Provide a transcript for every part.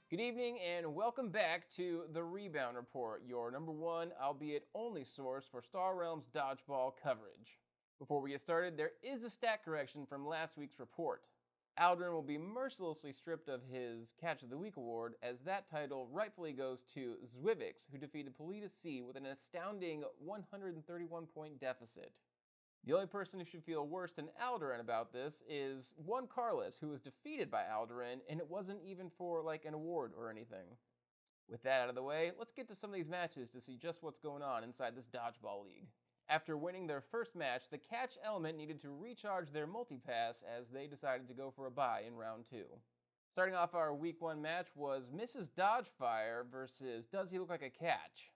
Good evening and welcome back to the Rebound Report, your number one, albeit only source for Star Realms Dodgeball coverage. Before we get started, there is a stat correction from last week's report. Aldrin will be mercilessly stripped of his Catch of the Week award, as that title rightfully goes to Zwivix, who defeated Polita C with an astounding 131-point deficit. The only person who should feel worse than Aldurin about this is one Carlos, who was defeated by Aldurin, and it wasn't even for like an award or anything. With that out of the way, let's get to some of these matches to see just what's going on inside this Dodgeball League. After winning their first match, the Catch element needed to recharge their multipass as they decided to go for a bye in round 2. Starting off our week 1 match was Mrs. Dodgefire versus Does He Look Like a Catch?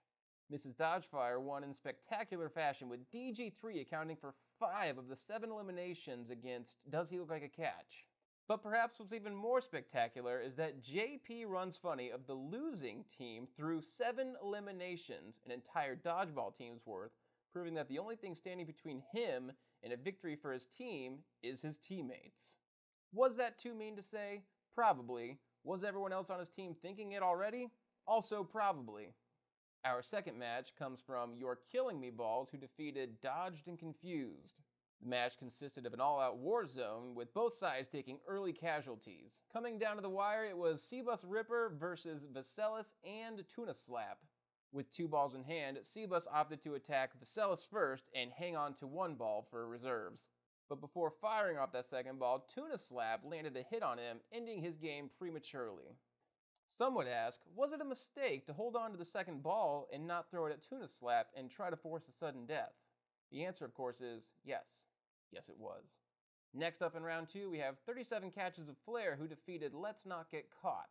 Mrs. Dodgefire won in spectacular fashion, with DG3 accounting for 5 of the 7 eliminations against Does He Look Like a Catch? But perhaps what's even more spectacular is that JP Runs Funny of the losing team threw 7 eliminations, an entire Dodgeball team's worth, proving that the only thing standing between him and a victory for his team is his teammates. Was that too mean to say? Probably. Was everyone else on his team thinking it already? Also probably. Our second match comes from You're Killing Me Balls, who defeated Dodged and Confused. The match consisted of an all-out war zone, with both sides taking early casualties. Coming down to the wire, it was Cbus Ripper versus Vaselis and Tuna Slap. With 2 balls in hand, Cbus opted to attack Vaselis first and hang on to 1 ball for reserves. But before firing off that second ball, Tuna Slap landed a hit on him, ending his game prematurely. Some would ask, was it a mistake to hold on to the second ball and not throw it at Tuna Slap and try to force a sudden death? The answer, of course, is yes. Yes, it was. Next up in round 2, we have 37 Catches of Flair, who defeated Let's Not Get Caught.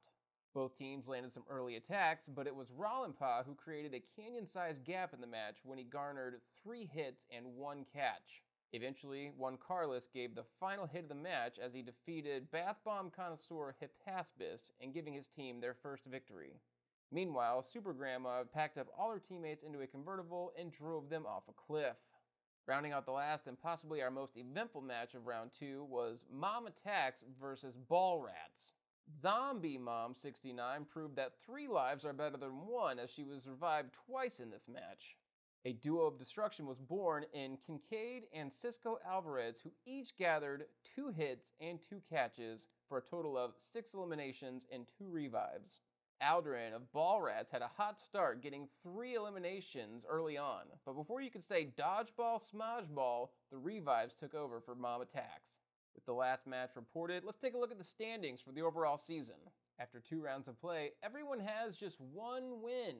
Both teams landed some early attacks, but it was Rollinpa who created a canyon-sized gap in the match when he garnered 3 hits and 1 catch. Eventually, one Carlos gave the final hit of the match as he defeated Bath Bomb Connoisseur Hippaspist and giving his team their first victory. Meanwhile, Super Grandma packed up all her teammates into a convertible and drove them off a cliff. Rounding out the last and possibly our most eventful match of round 2 was Mom Attacks versus Ball Rats. Zombie Mom 69 proved that 3 lives are better than 1 as she was revived twice in this match. A duo of destruction was born in Kincaid and Cisco Alvarez, who each gathered 2 hits and 2 catches for a total of 6 eliminations and 2 revives. Aldrin of Ball Rats had a hot start, getting 3 eliminations early on, but before you could say Dodgeball, Smodgeball, the revives took over for Mom Attacks. With the last match reported, let's take a look at the standings for the overall season. After 2 rounds of play, everyone has just 1 win.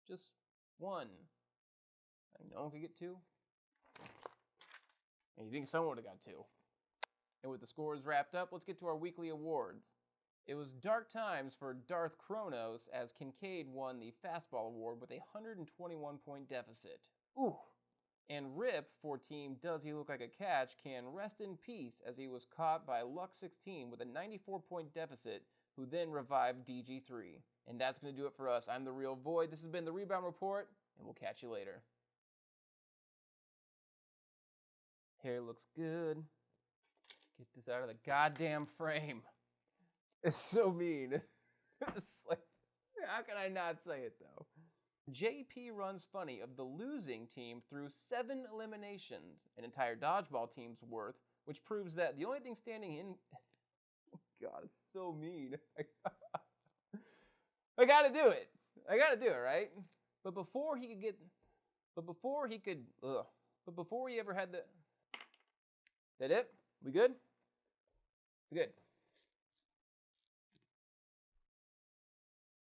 Just 1. No one could get 2? And you think someone would have got 2. And with the scores wrapped up, let's get to our weekly awards. It was dark times for Darth Kronos as Kincaid won the Fastball Award with a 121-point deficit. Ooh! And Rip for team Does He Look Like a Catch can rest in peace as he was caught by Luck16 with a 94-point deficit, who then revived DG3. And that's going to do it for us. I'm the Real Void. This has been the Rebound Report, and we'll catch you later. Hair looks good. Get this out of the goddamn frame. It's so mean. It's like, how can I not say it though? JP Runs Funny of the losing team threw 7 eliminations, an entire Dodgeball team's worth, which proves that the only thing standing in... Oh God, it's so mean. I gotta do it. I gotta do it, right? But before he ever had the... That it? We good? Good.